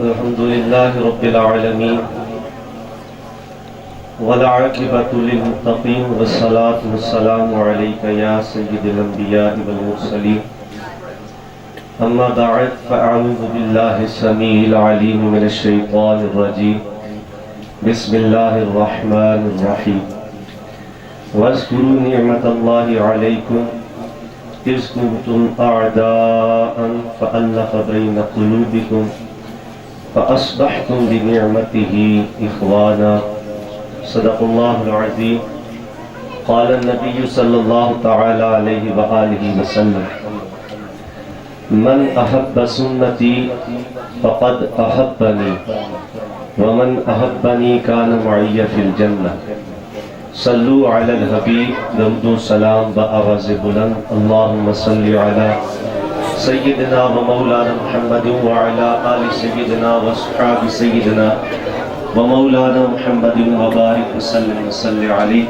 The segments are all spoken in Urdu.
الحمد لله رب العالمين والعاقبة للمتقين والصلاة والسلام عليك يا سيد الأنبياء والمرسلين أما بعد فأعوذ بالله السميع العليم من الشيطان الرجيم بسم الله الرحمن الرحيم واذكروا نعمة الله عليكم إذ كنتم أعداء فألف بين قلوبكم فأصبحتم بنعمته إخوانا صدق الله العظيم قال النبي صلى الله تعالى عليه وآله وسلم من أحب سنتي فقد أحبني ومن أحبني كان معي في الجنة صلوا على الحبيب درود و سلام بآواز بلند اللهم صل على سيدنا ومولانا محمد وعلى آل سيدنا وصحاب سيدنا ومولانا محمد وبارك وسلم وصل عليه.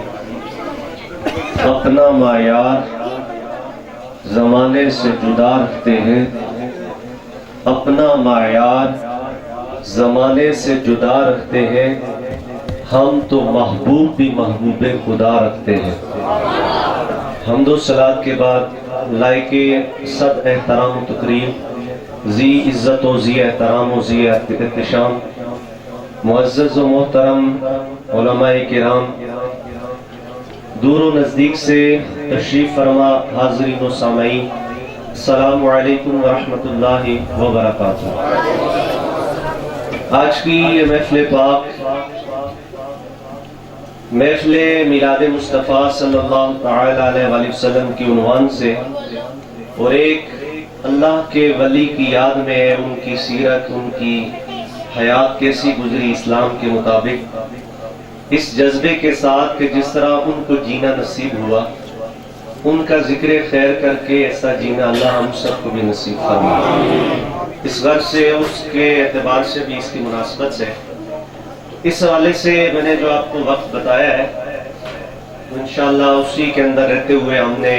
اپنا معیار زمانے سے جدا رکھتے ہیں، اپنا معیار زمانے سے جدا رکھتے ہیں، ہم تو محبوب بھی محبوب خدا رکھتے ہیں. حمد و صلات کے بعد لائق صد احترام و تقریم، ذی عزت و ذی احترام و ذی احتشام، معزز و محترم علماء کرام، دور و نزدیک سے تشریف فرما حاضرین و سامعین، السلام علیکم ورحمۃ اللہ وبرکاتہ. آج کی یہ محفل پاک محفل میلاد مصطفیٰ صلی اللہ تعالی علیہ وآلہ وسلم کی عنوان سے اور ایک اللہ کے ولی کی یاد میں ان کی سیرت، ان کی حیات کیسی گزری اسلام کے مطابق، اس جذبے کے ساتھ کہ جس طرح ان کو جینا نصیب ہوا، ان کا ذکر خیر کر کے ایسا جینا اللہ ہم سب کو بھی نصیب فرمائے. اس غرض سے، اس کے اعتبار سے بھی اس کی مناسبت سے، اس حوالے سے میں نے جو آپ کو وقت بتایا ہے انشاءاللہ اسی کے اندر رہتے ہوئے ہم نے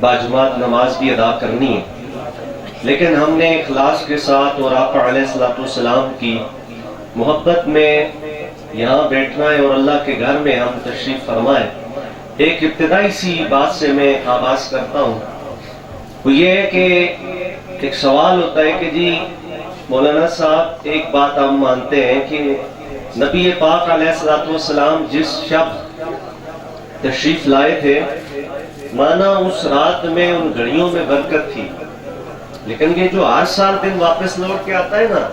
باجماعت نماز بھی ادا کرنی ہے، لیکن ہم نے اخلاص کے ساتھ اور آقا علیہ السلام کی محبت میں یہاں بیٹھنا ہے اور اللہ کے گھر میں ہم تشریف فرمائیں. ایک ابتدائی سی بات سے میں آغاز کرتا ہوں، وہ یہ ہے کہ ایک سوال ہوتا ہے کہ جی مولانا صاحب ایک بات ہم مانتے ہیں کہ نبی پاک علیہ السلام جس شب تشریف لائے تھے مانا اس رات میں ان گھڑیوں میں برکت تھی، لیکن یہ جو 8 سال دن واپس لوٹ کے آتا ہے نا،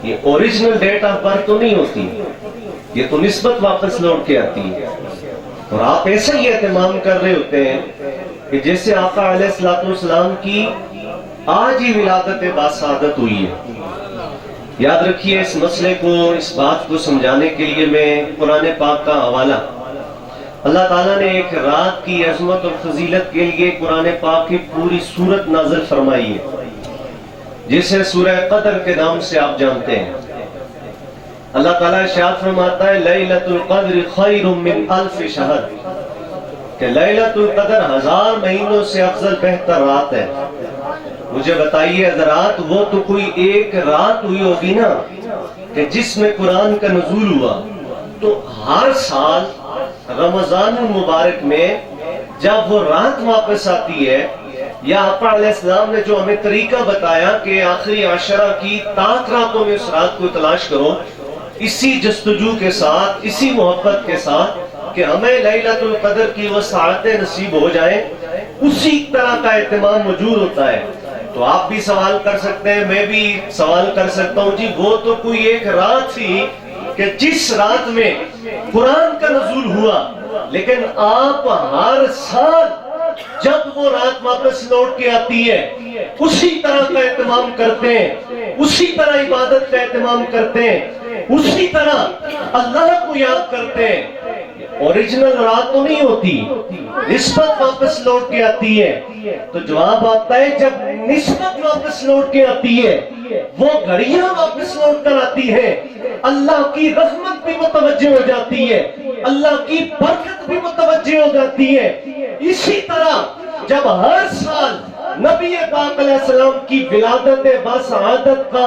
یہ اوریجنل ڈیٹ آف برتھ تو نہیں ہوتی، یہ تو نسبت واپس لوٹ کے آتی ہے. اور آپ ایسا ہی اہتمام کر رہے ہوتے ہیں کہ جیسے آقا علیہ السلام کی آج ہی ولادت باسعادت ہوئی ہے. یاد رکھیے اس مسئلے کو، اس بات کو سمجھانے کے لیے میں قرآن پاک کا حوالہ، اللہ تعالیٰ نے ایک رات کی عظمت اور فضیلت کے لیے قرآن پاک کی پوری سورت نازل فرمائی ہے، جسے سورہ قدر کے نام سے آپ جانتے ہیں. اللہ تعالیٰ ارشاد فرماتا ہے لیلۃ القدر خیر من الف شہر، کہ لیلۃ القدر 1000 مہینوں سے افضل بہتر رات ہے. مجھے بتائیے حضرات، وہ تو کوئی ایک رات ہوئی ہوگی نا کہ جس میں قرآن کا نزول ہوا، تو ہر سال رمضان المبارک میں جب وہ رات واپس آتی ہے، یا آقا علیہ السلام نے جو ہمیں طریقہ بتایا کہ آخری عشرہ کی تاک راتوں میں اس رات کو تلاش کرو، اسی جستجو کے ساتھ، اسی محبت کے ساتھ کہ ہمیں لیلۃ القدر کی وہ ساعتیں نصیب ہو جائیں، اسی طرح کا اہتمام موجود ہوتا ہے. تو آپ بھی سوال کر سکتے ہیں، میں بھی سوال کر سکتا ہوں، جی وہ تو کوئی ایک رات تھی کہ جس رات میں قرآن کا نزول ہوا، لیکن آپ ہر سال جب وہ رات واپس لوٹ کے آتی ہے اسی طرح کا اہتمام کرتے ہیں، اسی طرح عبادت کا اہتمام کرتے ہیں، اسی طرح اللہ کو یاد کرتے ہیں. اوریجنل رات تو نہیں ہوتی، نسبت واپس لوٹ کے آتی ہے. تو جواب آتا ہے جب نسبت واپس لوٹ کے آتی ہے، وہ گھڑیاں واپس لوٹ کر آتی ہے، اللہ کی رحمت بھی متوجہ ہو جاتی ہے، اللہ کی برکت بھی متوجہ ہو جاتی ہے. اسی طرح جب ہر سال نبی پاک علیہ السلام کی ولادت باسعادت کا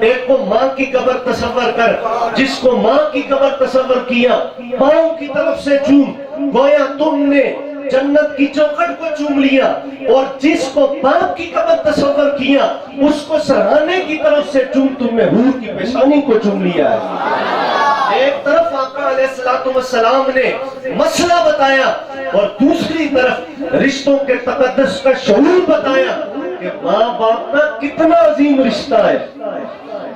ایک کو ماں کی قبر تصور کر، جس کو ماں کی قبر تصور کیا پاؤں کی طرف سے چوم، گویا تم نے جنت کی چوکھٹ کو چوم لیا، اور جس کو باپ کی قبر تصور کیا اس کو سرہانے کی طرف سے چوم، تم نے حور کی پیشانی کو چوم لیا ہے۔ ایک طرف آقا علیہ السلام نے مسئلہ بتایا اور دوسری طرف رشتوں کے تقدس کا شعور بتایا کہ ماں باپ کا کتنا عظیم رشتہ ہے۔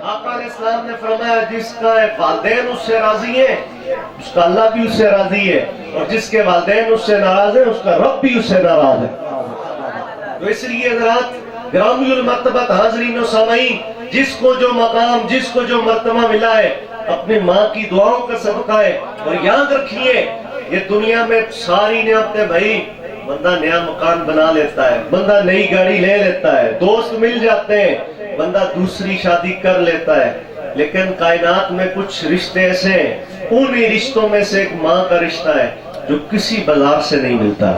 آقا علیہ السلام نے فرمایا جس کا والدین اس سے راضی ہیں اس کا اللہ بھی اس سے راضی ہے، اور جس کے والدین اس سے ناراض ہیں اس کا رب بھی اس سے ناراض ہے۔ تو اس لیے حضرات گرامی المرتبت حاضرین و سامعین، جس کو جو مقام، جس کو جو مرتبہ ملا ہے اپنے ماں کی دعاؤں کا صدقہ ہے، اور یاد رکھیے یہ دنیا میں ساری نعمتیں بھائی، بندہ نیا مکان بنا لیتا ہے، بندہ نئی گاڑی لے لیتا ہے، دوست مل جاتے ہیں، بندہ دوسری شادی کر لیتا ہے، لیکن کائنات میں کچھ رشتے ایسے ہیں، انہی رشتوں میں سے ایک ماں کا رشتہ ہے جو کسی بازار سے نہیں ملتا،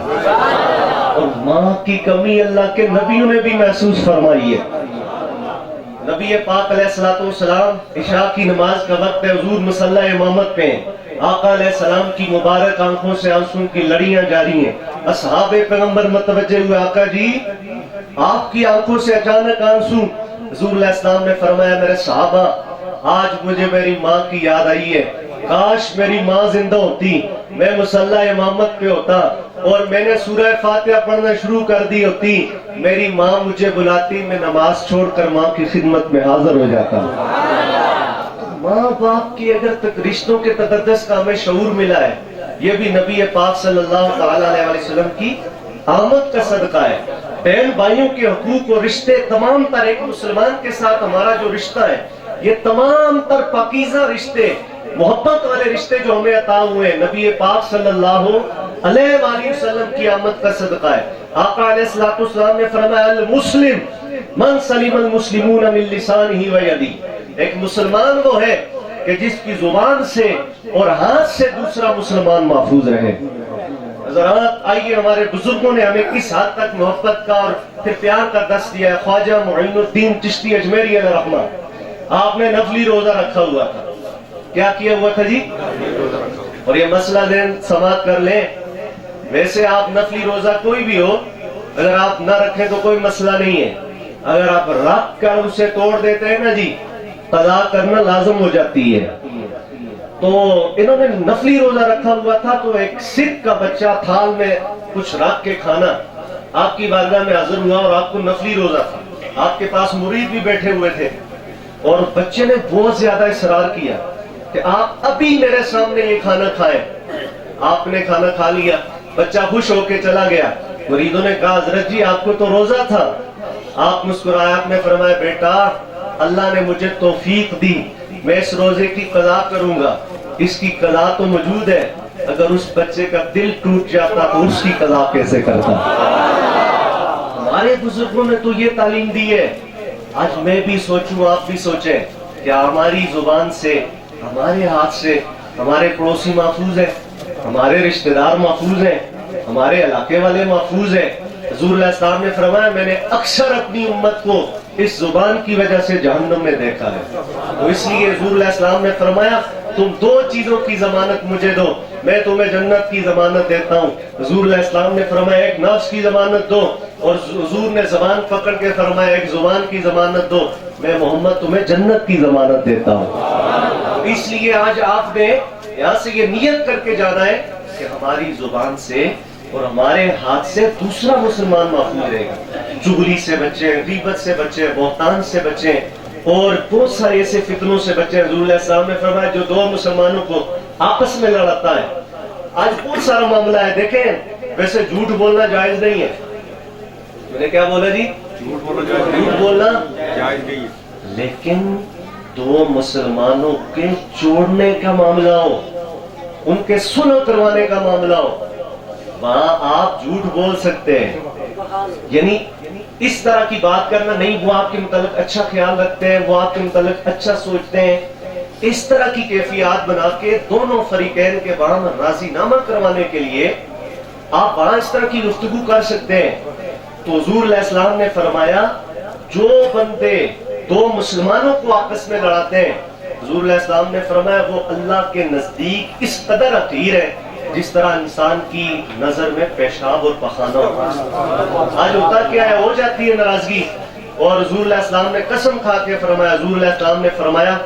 اور ماں کی کمی اللہ کے نبیوں نے بھی محسوس فرمائی ہے۔ نبی پاک علیہ السلام عشاء کی نماز کا وقت ہے، حضور مصلی امامت پہ ہیں، آقا علیہ السلام کی مبارک آنکھوں سے آنسوں کی لڑیاں جاری ہیں، اصحاب پیغمبر متوجہ ہوئے، آقا جی آپ کی آنکھوں سے اچانک آنسوں۔ حضور علیہ السلام نے فرمایا میرے صحابہ آج مجھے میری ماں کی یاد آئی ہے، کاش میری ماں زندہ ہوتی، میں مصلی امامت پہ ہوتا اور میں نے سورہ فاتحہ پڑھنا شروع کر دی ہوتی، میری ماں مجھے بلاتی، میں نماز چھوڑ کر ماں کی خدمت میں حاضر ہو جاتا۔ ماں باپ کی اگر تک رشتوں کے تقدس کا ہمیں شعور ملا ہے، یہ بھی نبی پاک صلی اللہ علیہ وسلم کی آمد کا صدقہ ہے۔ بہن بھائیوں کے حقوق اور رشتے تمام تر، ایک مسلمان کے ساتھ ہمارا جو رشتہ ہے یہ تمام تر پاکیزہ رشتے، محبت والے رشتے جو ہمیں عطا ہوئے ہیں، نبی پاک صلی اللہ علیہ وآلہ وسلم کی آمد کا صدقہ ہے۔ آقا علیہ السلام نے فرمایا المسلم من سلم المسلمون من لسانہ و یدہ، ایک مسلمان وہ ہے کہ جس کی زبان سے اور ہاتھ سے دوسرا مسلمان محفوظ رہے۔ حضرات آئیے ہمارے بزرگوں نے ہمیں کس حد تک محبت کا اور پھر پیار کا درس دیا ہے۔ خواجہ معین الدین چشتی اجمیری علیہ رحمہ، آپ نے نفلی روزہ رکھا ہوا تھا، کیا کیا ہوا تھا جی؟ اور یہ مسئلہ ذہن سماعت کر لیں، ویسے آپ نفلی روزہ کوئی بھی ہو اگر آپ نہ رکھیں تو کوئی مسئلہ نہیں ہے، اگر آپ رکھ کر اسے توڑ دیتے ہیں نا جی، قضا کرنا لازم ہو جاتی ہے۔ تو انہوں نے نفلی روزہ رکھا ہوا تھا، تو ایک سکھ کا بچہ تھال میں کچھ رکھ کے کھانا آپ کی بارگاہ میں حاضر ہوا، اور آپ کو نفلی روزہ تھا، آپ کے پاس مرید بھی بیٹھے ہوئے تھے، اور بچے نے بہت زیادہ اصرار کیا کہ آپ ابھی میرے سامنے یہ کھانا کھائیں۔ آپ نے کھانا کھا لیا، بچہ خوش ہو کے چلا گیا، مریدوں نے کہا حضرت جی آپ کو تو روزہ تھا۔ آپ مسکرائے، آپ نے فرمایا بیٹا اللہ نے مجھے توفیق دی، میں اس روزے کی قضا کروں گا، اس کی قضا تو موجود ہے، اگر اس بچے کا دل ٹوٹ جاتا تو اس کی قضا کیسے کرتا۔ ہمارے بزرگوں نے تو یہ تعلیم دی ہے۔ آج میں بھی سوچوں، آپ بھی سوچیں، کیا ہماری زبان سے، ہمارے ہاتھ سے ہمارے پڑوسی محفوظ ہیں، ہمارے رشتہ دار محفوظ ہیں، ہمارے علاقے والے محفوظ ہیں؟ حضور علیہ السلام نے فرمایا میں نے اکثر اپنی امت کو اس زبان کی وجہ سے جہنم میں دیکھا ہے، تو اس لیے حضور علیہ السلام نے فرمایا تم دو چیزوں کی ضمانت مجھے دو، میں تمہیں جنت کی ضمانت دیتا ہوں۔ حضور علیہ السلام نے فرمایا ایک نفس کی ضمانت دو، اور حضور نے زبان پکڑ کے فرمایا ایک زبان کی ضمانت دو، میں محمد تمہیں جنت کی ضمانت دیتا ہوں۔ اس لیے آج آپ نے یہاں سے یہ نیت کر کے جانا ہے کہ ہماری زبان سے اور ہمارے ہاتھ سے دوسرا مسلمان محفوظ رہے گا، چغلی سے بچیں، غیبت سے بچیں، بہتان سے بچیں، اور بہت سارے ایسے فتنوں سے بچیں۔ حضور علیہ السلام نے فرمایا جو دو مسلمانوں کو آپس میں لڑاتا ہے، آج بہت سارا معاملہ ہے، دیکھیں ویسے جھوٹ بولنا جائز نہیں ہے، میں نے کیا بولا جی؟ جھوٹ بولنا جائز نہیں ہے، لیکن دو مسلمانوں کے جوڑنے کا معاملہ ہو، ان کے صلح کروانے کا معاملہ ہو، وہاں آپ جھوٹ بول سکتے ہیں، یعنی اس طرح کی بات کرنا نہیں، وہ آپ کے متعلق اچھا خیال رکھتے ہیں، وہ آپ کے متعلق اچھا سوچتے ہیں، اس طرح کی کیفیات بنا کے دونوں فریقین کے وہاں راضی نامہ کروانے کے لیے آپ وہاں اس طرح کی گفتگو کر سکتے ہیں۔ تو حضور علیہ السلام نے فرمایا جو بندے دو مسلمانوں کو آپس میں لڑاتے ہیں، حضور علیہ السلام نے فرمایا وہ اللہ کے نزدیک اس قدر حقیر ہے جس طرح انسان کی نظر میں پیشاب اور پخانہ ہوتا ہے۔ آج ہوتا کیا ہے، ہو جاتی ہے ناراضگی، اور حضور علیہ السلام نے قسم کھا کے فرمایا، حضور علیہ السلام نے فرمایا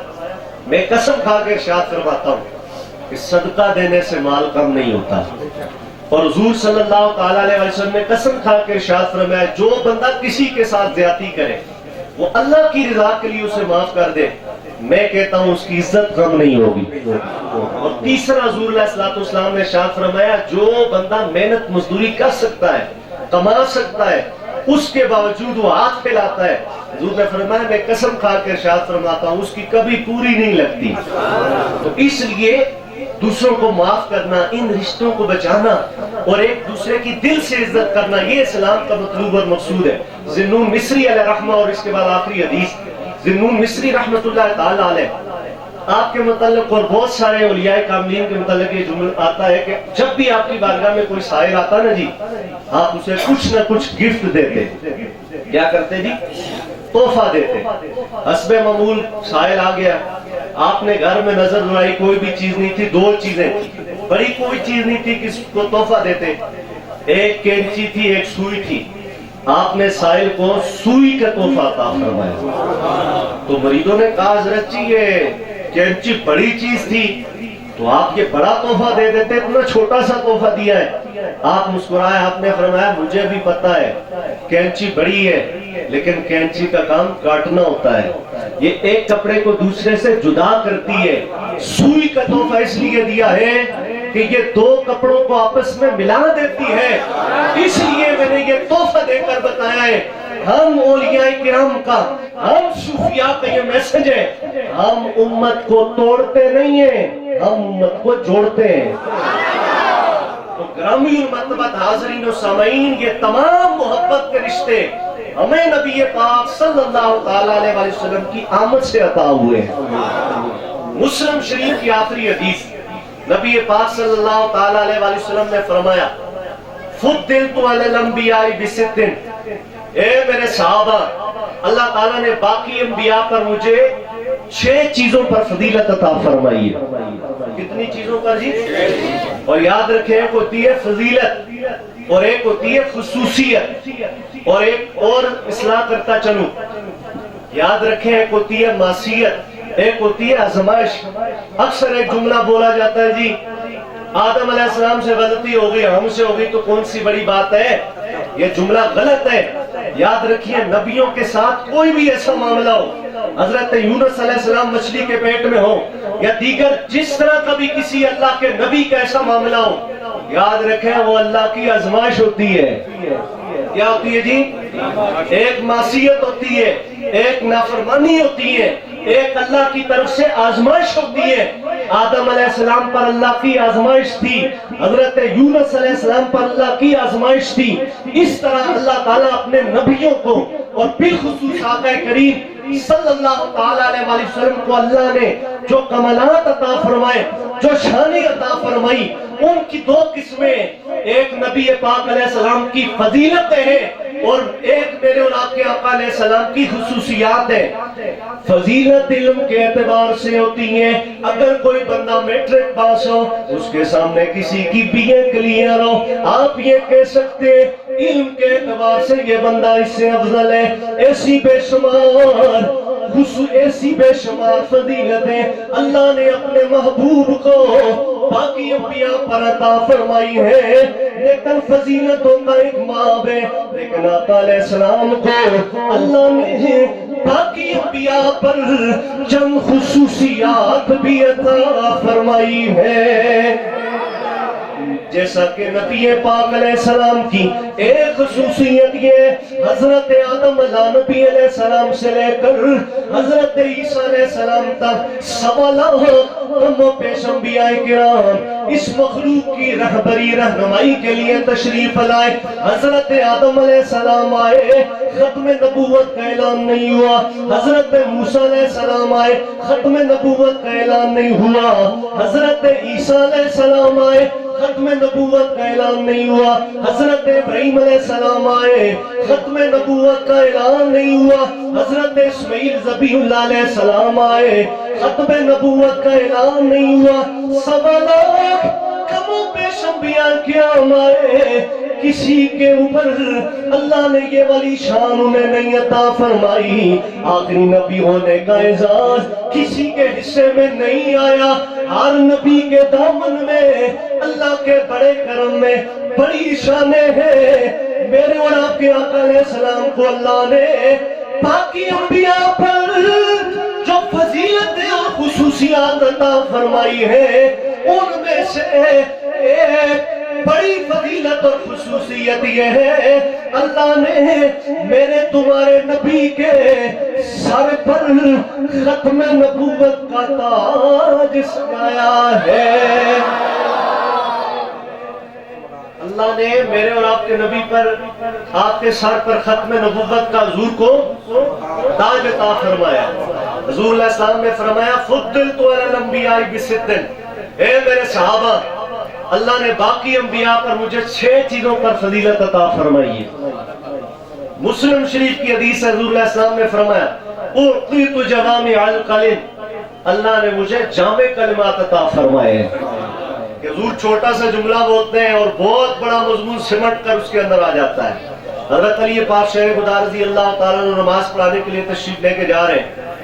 میں قسم کھا کے ارشاد فرماتا ہوں کہ صدقہ دینے سے مال کم نہیں ہوتا، اور حضور صلی اللہ تعالیٰ علیہ وسلم نے قسم کھا کے ارشاد فرمایا جو بندہ کسی کے ساتھ زیادتی کرے وہ اللہ کی رضا کے لیے اسے معاف کر دے، میں کہتا ہوں اس کی عزت کم نہیں ہوگی۔ اور تیسرا حضور علیہ السلام نے ارشاد فرمایا جو بندہ محنت مزدوری کر سکتا ہے، کما سکتا ہے، اس کے باوجود وہ ہاتھ پھیلاتا ہے، حضور نے فرمایا میں قسم کھا کے ارشاد فرماتا ہوں اس کی کبھی پوری نہیں لگتی۔ تو اس لیے دوسروں کو معاف کرنا، ان رشتوں کو بچانا اور ایک دوسرے کی دل سے عزت کرنا، یہ اسلام کا مطلوب اور مقصود ہے۔ ذنون مصری علیہ رحمہ، اور اس کے بعد آخری حدیث، ذنون مصری رحمۃ اللہ تعالی علیہ، آپ کے متعلق اور بہت سارے اولیاء کاملین کے متعلق یہ جملہ آتا ہے کہ جب بھی آپ کی بارگاہ میں کوئی سائل آتا نا جی، آپ اسے کچھ نہ کچھ گفٹ دیتے۔ کیا کرتے جی؟ تحفہ دیتے۔ حسب معمول سائل آ گیا، آپ نے گھر میں نظر دوڑائی، کوئی بھی چیز نہیں تھی، دو چیزیں تھی، بڑی کوئی چیز نہیں تھی، کس کو تحفہ دیتے؟ ایک کینچی تھی، ایک سوئی تھی، آپ نے سائل کو سوئی کا تحفہ عطا فرمایا۔ تو مریدوں نے کہا حضرت جی یہ کینچی بڑی چیز تھی تو آپ یہ بڑا تحفہ دے دیتے، اتنا چھوٹا سا تحفہ دیا ہے۔ آپ مسکرائے، آپ نے فرمایا مجھے بھی پتا ہے کینچی بڑی ہے لیکن کینچی کا کام کاٹنا ہوتا ہے، یہ ایک کپڑے کو دوسرے سے جدا کرتی ہے، سوئی کا تحفہ اس لیے دیا ہے کہ یہ دو کپڑوں کو آپس میں ملا دیتی ہے، اس لیے میں نے یہ تحفہ دے کر بتایا ہے۔ ہم اولیاء کرام کا، ہم صوفیاء کا یہ میسج ہے، ہم امت کو توڑتے نہیں ہیں، ہم امت کو جوڑتے ہیں۔ تو گرامی المرتبت حاضرین و سامعین، یہ تمام محبت کے رشتے ہمیں نبی پاک صلی اللہ تعالیٰ علیہ وسلم کی آمد سے عطا ہوئے ہیں۔ مسلم شریف کی آخری حدیث، نبی پاک صلی اللہ تعالیٰ علیہ وسلم نے فرمایا فضلت علی الانبیاء بست، اے میرے صحابہ، اللہ تعالیٰ نے باقی انبیاء پر مجھے 6 چیزوں پر فضیلت عطا فرمائی ہے۔ کتنی چیزوں پر جی؟ اور یاد رکھیں ایک ہوتی ہے فضیلت اور ایک ہوتی ہے خصوصیت، اور ایک اور اصلاح کرتا چلوں، یاد رکھیں ایک ہوتی ہے معصیت، ایک ہوتی ہے آزمائش۔ اکثر ایک جملہ بولا جاتا ہے جی آدم علیہ السلام سے غلطی ہو گئی، ہم سے ہو گئی تو کون سی بڑی بات ہے، یہ جملہ غلط ہے۔ یاد رکھیے نبیوں کے ساتھ کوئی بھی ایسا معاملہ ہو، حضرت یونس علیہ السلام مچھلی کے پیٹ میں ہو یا دیگر جس طرح کا بھی کسی اللہ کے نبی کا ایسا معاملہ ہو، یاد رکھیں وہ اللہ کی آزمائش ہوتی ہے۔ کیا ہوتی ہے جی؟ ایک معصیت ہوتی ہے، ایک نافرمانی ہوتی ہے، ایک اللہ کی طرف سے آزمائش ہوتی ہے۔ آدم علیہ السلام پر اللہ کی آزمائش تھی، حضرت یونس علیہ السلام پر اللہ کی آزمائش تھی۔ اس طرح اللہ تعالیٰ اپنے نبیوں کو اور بالخصوص آقا کریم صلی اللہ تعالیٰ علیہ وسلم کو اللہ نے جو کمالات عطا فرمائے، جو شانی عطا فرمائی، ان کی 2 قسمیں، ایک نبی پاک علیہ السلام کی فضیلتیں ہیں اور ایک میرے اور آپ کے آقا علیہ السلام کی خصوصیات ہیں۔ فضیلت علم کے اعتبار سے ہوتی ہے، اگر کوئی بندہ میٹرک پاس ہو، اس کے سامنے کسی کی بی اے کلیئر ہو، آپ یہ کہہ سکتے علم کے اعتبار سے یہ بندہ اس سے افضل ہے۔ ایسی بے شمار فضیلتیں اللہ نے اپنے محبوب کو باقی انبیاء پر عطا فرمائی ہے، لیکن فضیلتوں کا ایک ماب ہے، لیکن آقا علیہ السلام کو اللہ نے باقی انبیاء پر چند خصوصیات بھی عطا فرمائی ہے۔ جیسا کہ نبی پاک علیہ السلام کی ایک خصوصیت یہ، حضرت آدم نبی علیہ السلام سے لے کر حضرت عیسیٰ علیہ السلام تک 1.25 لاکھ پیش انبیاء کرام اس مخلوق کی رہبری رہنمائی کے لیے تشریف لائے۔ حضرت آدم علیہ السلام آئے، ختم نبوت کا اعلان نہیں ہوا، حضرت موسیٰ علیہ السلام آئے ختم نبوت کا اعلان نہیں ہوا، حضرت عیسیٰ علیہ السلام آئے ختم نبوت کا اعلان نہیں ہوا، حضرت ابراہیم علیہ السلام آئے ختم نبوت کا اعلان نہیں ہوا، حضرت اسماعیل ذبیح اللہ علیہ السلام آئے ختم نبوت کا اعلان نہیں ہوا، 1.25 لاکھ کم و بیش انبیاء کرام آئے، کسی کے اوپر اللہ نے یہ والی شان انہیں نہیں عطا فرمائی، آخری نبی ہونے کا اعزاز کسی کے حصے میں نہیں آیا، ہر نبی کے دامن میں اللہ کے بڑے کرم میں بڑی شانیں ہیں۔ میرے اور آپ کے آقا علیہ السلام کو اللہ نے باقی انبیاء پر جو فضیلتیں اور خصوصیات عطا فرمائی ہیں ان میں سے ایک بڑی فضیلت اور خصوصیت یہ ہے، اللہ نے میرے تمہارے نبی کے سر پر ختم نبوت کا تاج سجایا ہے۔ اللہ نے میرے اور آپ کے نبی پر، آپ کے سر پر ختم نبوت کا حضور کو تاج عطا فرمایا۔ حضور علیہ السلام نے فرمایا فضلت علی الانبیاء بست، اے میرے صحابہ اللہ نے باقی انبیاء پر مجھے 6 چیزوں پر فضیلت عطا فرمائی ہے۔ مسلم شریف کی حدیث ہے، حضور علیہ السلام نے فرمایا اعطیت جوامع الکلم، اللہ نے مجھے جامع کلمات عطا فرمائے ہیں کہ حضور چھوٹا سا جملہ بولتے ہیں اور بہت بڑا مضمون سمٹ کر اس کے اندر آ جاتا ہے۔ حضرت علی پاک شیخ خدا رضی اللہ تعالیٰ عنہ نماز پڑھانے کے لیے تشریف لے کے جا رہے ہیں،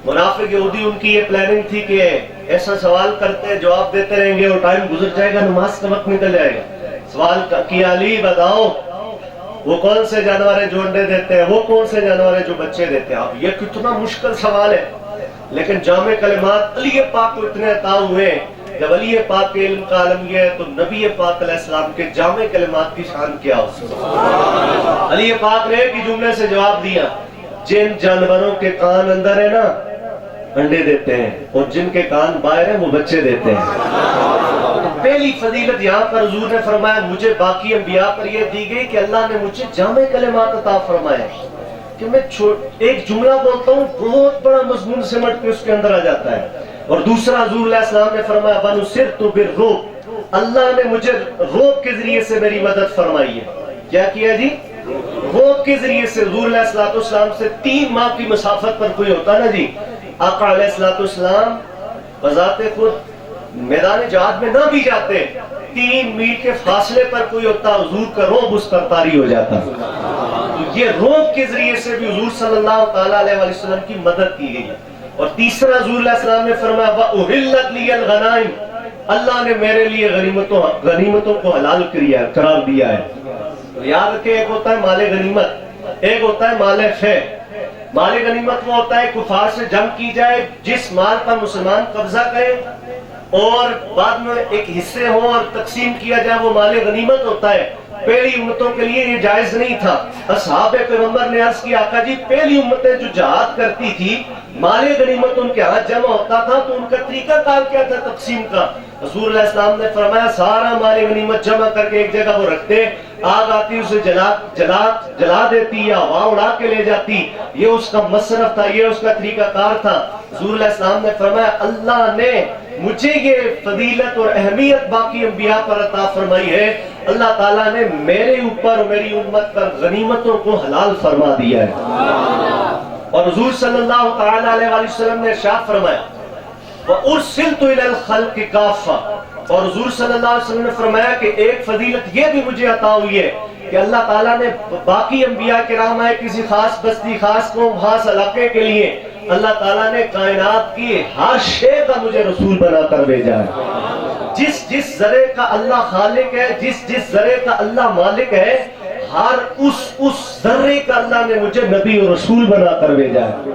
منافق یہودی ان کی یہ پلاننگ تھی کہ ایسا سوال کرتے جواب دیتے رہیں گے اور ٹائم گزر جائے گا، نماز کا وقت نکل جائے گا۔ سوال کیا علی بتاؤ وہ کون سے جانور ہیں جو انڈے دیتے ہیں، وہ کون سے جانور ہیں جو بچے دیتے ہیں؟ اب یہ کتنا مشکل سوال ہے، لیکن جامع کلمات علی پاک کو اتنے عطا ہوئے۔ جب علی پاک کے علم کا عالم یہ ہے تو نبی پاک علیہ السلام کے جامع کلمات کی شان کیا ہو؟ علی پاک نے ایک ہی جملے سے جواب دیا، جن جانوروں کے کان اندر ہے نا انڈے دیتے ہیں اور جن کے کان باہر ہیں وہ بچے دیتے ہیں۔ پہلی فضیلت یہاں پر حضور نے فرمایا مجھے باقی انبیاء پر یہ دی گئی کہ اللہ نے مجھے جامع کلمات عطا فرمائے کہ میں ایک جملہ بولتا ہوں بہت بڑا مضمون سمٹ کے اس کے اندر آ جاتا ہے۔ اور دوسرا حضور علیہ السلام نے فرمایا وَنُصِرْتُ بِالرُّعْبِ، اللہ نے مجھے روب کے ذریعے سے میری مدد فرمائی ہے۔ کیا کیا جی؟ روب کے ذریعے سے۔ حضور علیہ السلام سے 3 ماہ کی مسافت پر کوئی ہوتا نا جی، آقا علیہ السلام بذات خود میدان جہاد میں نہ بھی جاتے، 3 میل کے فاصلے پر کوئی ہوتا، حضور کا روب اس پر طاری ہو جاتا۔ یہ روب کے ذریعے سے بھی حضور صلی اللہ تعالیٰ علیہ وسلم کی مدد کی گئی ہے۔ اور تیسرا حضور علیہ السلام نے فرمایا وَأُحِلَّتْ لِيَ الْغَنَائِمُ، اللہ نے میرے لیے غنیمتوں کو حلال قرار دیا ہے۔ تو یاد رکھیں ایک ہوتا ہے مال غنیمت، ایک ہوتا ہے مال فے۔ مال غنیمت وہ ہوتا ہے کفار سے جنگ کی جائے، جس مال پر مسلمان قبضہ کرے اور بعد میں ایک حصے ہوں اور تقسیم کیا جائے، وہ مال غنیمت ہوتا ہے۔ پہلی امتوں کے لیے یہ جائز نہیں تھا۔ اصحاب پیغمبر نے عرض کیا آقا جی پہلی امتیں جو جہاد کرتی تھی مال غنیمت ان کے ہاتھ جمع ہوتا تھا تو ان کا طریقہ کار کیا تھا تقسیم کا؟ حضور علیہ السلام نے فرمایا سارا مال غنیمت جمع کر کے ایک جگہ وہ رکھتے، آگ آتی اسے جلا دیتی یا ہوا اڑا کے لے جاتی، یہ اس کا مصرف تھا، یہ اس کا طریقہ کار تھا۔ حضور علیہ السلام نے فرمایا اللہ نے مجھے یہ فضیلت اور اہمیت باقی انبیاء پر عطا فرمائی ہے، اللہ تعالیٰ نے میرے اوپر اور میری امت پر غنیمتوں کو حلال فرما دیا ہے۔ اور حضور صلی اللہ تعالیٰ علیہ وسلم نے ارشاد فرمایا وَأُرْسِلْتُ إِلَى الْخَلْقِ كَافَّةً، اور حضور صلی اللہ علیہ وسلم نے فرمایا کہ ایک فضیلت یہ بھی مجھے عطا ہوئی ہے کہ اللہ تعالیٰ نے باقی انبیاء کرام آئے کسی خاص بستی، خاص قوم، خاص علاقے کے لیے، اللہ تعالیٰ نے کائنات کی ہر شے کا مجھے رسول بنا کر بھیجا ہے۔ جس ذرے کا اللہ خالق ہے، جس ذرے کا اللہ مالک ہے، ہر اس ذرے کا اللہ نے مجھے نبی اور رسول بنا کر بھیجا ہے۔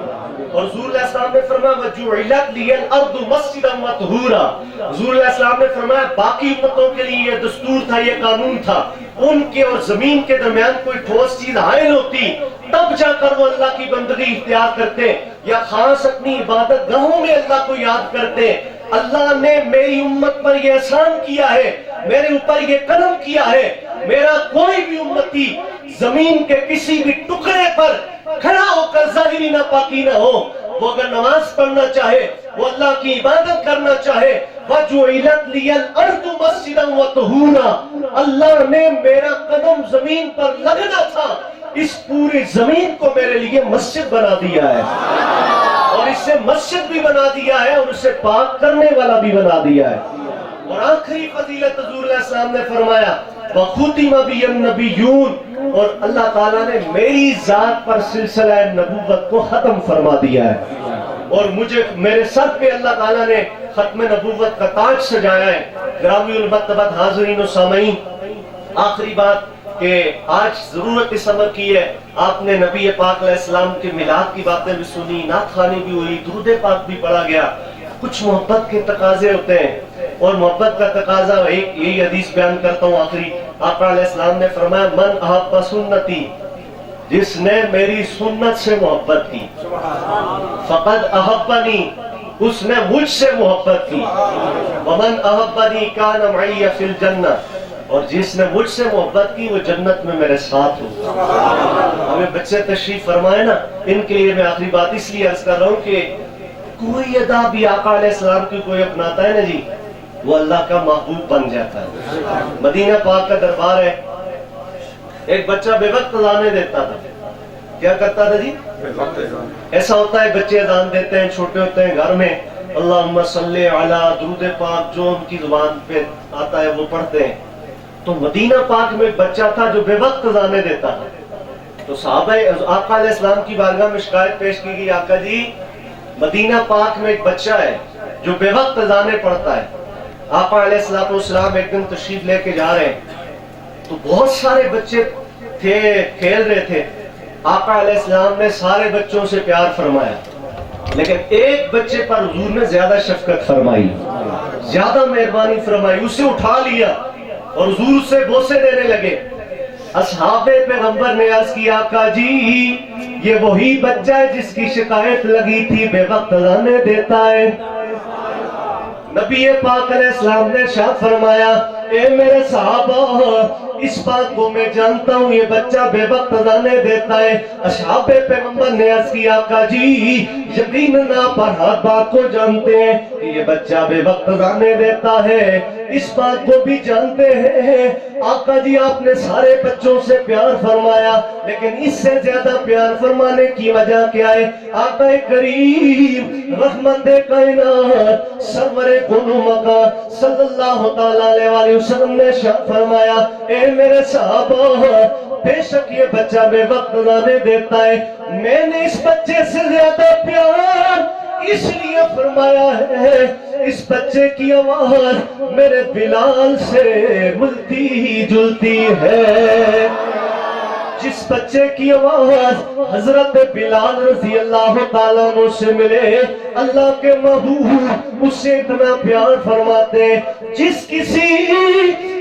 اور حضور علیہ السلام نے فرمایا وَجُعِلَتْ لِيَ الْأَرْضُ مَسْجِدًا وَطَهُورًا، حضور علیہ السلام نے فرمایا باقی امتوں کے لیے یہ دستور تھا، یہ قانون تھا، ان کے اور زمین کے درمیان کوئی ٹھوس چیز حائل ہوتی تب جا کر وہ اللہ کی بندگی اختیار کرتے، یا خاص اپنی عبادت گاہوں میں اللہ کو یاد کرتے۔ اللہ نے میری امت پر یہ احسان کیا ہے، میرے اوپر یہ کرم کیا ہے، میرا کوئی بھی امتی زمین کے کسی بھی ٹکڑے پر کھڑا ہو کر ظاہری ناپاکی نہ ہو. وہ اگر نماز پڑھنا چاہے, وہ اللہ کی عبادت کرنا چاہے, وَجُعِلَتْ لِيَ الْأَرْضُ مَسْجِدًا وَطُهُورًا, اللہ نے میرا قدم زمین پر لگنا تھا, اس پوری زمین کو میرے لیے مسجد بنا دیا ہے, اور اس سے مسجد بھی بنا دیا ہے, اور اسے پاک کرنے والا بھی بنا دیا ہے. اور آخری فضیلت حضور علیہ السلام نے فرمایا وَخُتِمَ بِيَ النَّبِيُّونَ, اور اللہ تعالیٰ نے میری ذات پر سلسلہ نبوت کو ختم فرما دیا ہے, اور مجھے میرے سر پہ اللہ تعالیٰ نے ختم نبوت کا تاج سجایا ہے. گرامی المرتبت حاضرین و سامعین, آخری بات کہ آج ضرورت اس امر کی ہے, آپ نے نبی پاک علیہ السلام کے میلاد کی باتیں بھی سنی, نعت خوانی بھی ہوئی, درود پاک بھی پڑھا گیا. کچھ محبت کے تقاضے ہوتے ہیں, اور محبت کا تقاضا یہی حدیث بیان کرتا ہوں آخری. آقا علیہ السلام نے فرمایا من احب سنتی, جس نے میری سنت سے محبت کی, فقد احبنی, اس نے مجھ سے محبت کی, ومن احبنی کان معی فی الجنہ, اور جس نے مجھ سے محبت کی وہ جنت میں میرے ساتھ ہو. ہمیں بچے تشریف فرمائے نا, ان کے لیے میں آخری بات اس لیے عرض کر رہا ہوں کہ کوئی ادا بھی آقا علیہ السلام کی کوئی اپناتا ہے نا جی, وہ اللہ کا محبوب بن جاتا ہے. مدینہ پاک کا دربار ہے, ایک بچہ بے وقت اذانیں دیتا تھا. کیا کرتا تھا جی؟ ایسا ہوتا ہے بچے اذان دیتے ہیں, چھوٹے ہوتے ہیں گھر میں, اللہم صلی علی, درود پاک جو ان کی زبان پہ آتا ہے وہ پڑھتے ہیں. تو مدینہ پاک میں ایک بچہ تھا جو بے وقت اذانیں دیتا تھا. تو صحابہ آقا علیہ السلام کی بارگاہ میں شکایت پیش کی گئی, آقا جی مدینہ پاک میں ایک بچہ ہے جو بے وقت اذانیں پڑھتا ہے. آقا علیہ السلام ایک دن تشریف لے کے جا رہے ہیں, تو بہت سارے بچے تھے, کھیل رہے تھے. آقا علیہ السلام نے سارے بچوں سے پیار فرمایا, لیکن ایک بچے پر حضور نے زیادہ شفقت فرمائی, زیادہ مہربانی فرمائی. اسے اٹھا لیا اور حضور سے بوسے دینے لگے. اصحاب پیغمبر نے عرض کیا آقا جی یہ وہی بچہ ہے جس کی شکایت لگی تھی, بے وقت اذانیں دیتا ہے. نبی پاک علیہ السلام نے ارشاد فرمایا اے میرے صحابہ, اس بات کو میں جانتا ہوں, یہ بچہ بے وقت اذانیں دیتا ہے. اصحاب پیغمبر نے عرض کیا آقا جی یقیناً آپ ہر بات کو جانتے ہیں کہ یہ بچہ بے وقت اذانیں دیتا ہے, اس بات کو بھی جانتے ہیں. آقا جی آپ نے سارے بچوں سے پیار فرمایا, لیکن اس سے زیادہ پیار فرمانے کی وجہ کیا ہے؟ آقا کریم رحمت کائنات سرور کونو مکا صلی اللہ تعالیٰ علیہ وسلم نے شاہ فرمایا اے میرے صحابہ بے شک یہ بچہ بے وقت اذانیں دیتا ہے, میں نے اس بچے سے زیادہ پیار اس لیے فرمایا ہے, اس بچے کی آواز میرے بلال سے ملتی جلتی ہے. جس بچے کی آواز حضرت بلال رضی اللہ تعالیٰ عنہ سے ملے, اللہ کے محبوب اس سے اتنا پیار فرماتے. جس کسی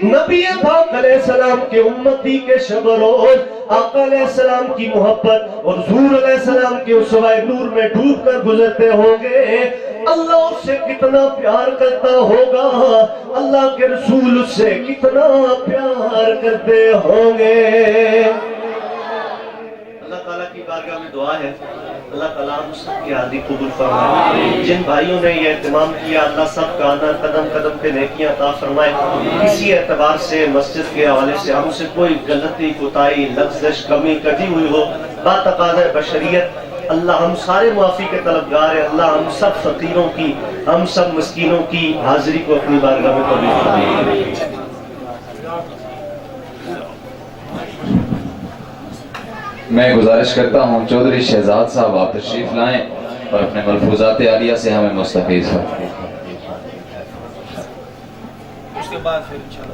نبی پاک علیہ السلام کے امتی کے شب روز آقا علیہ السلام کی محبت اور حضور علیہ السلام کے اسوہ نور میں ڈوب کر گزرتے ہوں گے, اللہ اس سے کتنا پیار کرتا ہوگا, اللہ کے رسول اس سے کتنا پیار کرتے ہوں گے. اللہ تعالیٰ کی بارگاہ میں دعا ہے اللہ تعالیٰ ہم سب کی حاضری قبول فرمائے. جن بھائیوں نے یہ اہتمام کیا اللہ سب کا آنا قدم قدم پہ نیکیاں عطا فرمائے. کسی اعتبار سے مسجد کے حوالے سے ہم سے کوئی غلطی کوتاہی لفظش کمی کٹی ہوئی ہو باتقاضۂ بشریت اللہ ہم سارے معافی کے طلبگار ہیں. اللہ ہم سب فقیروں کی ہم سب مسکینوں کی حاضری کو اپنی بارگاہ میں قبول فرمائے. میں گزارش کرتا ہوں چودھری شہزاد صاحب آپ تشریف لائیں اور اپنے ملفوظات عالیہ سے ہمیں مستفیض ہو. اس کے بعد پھر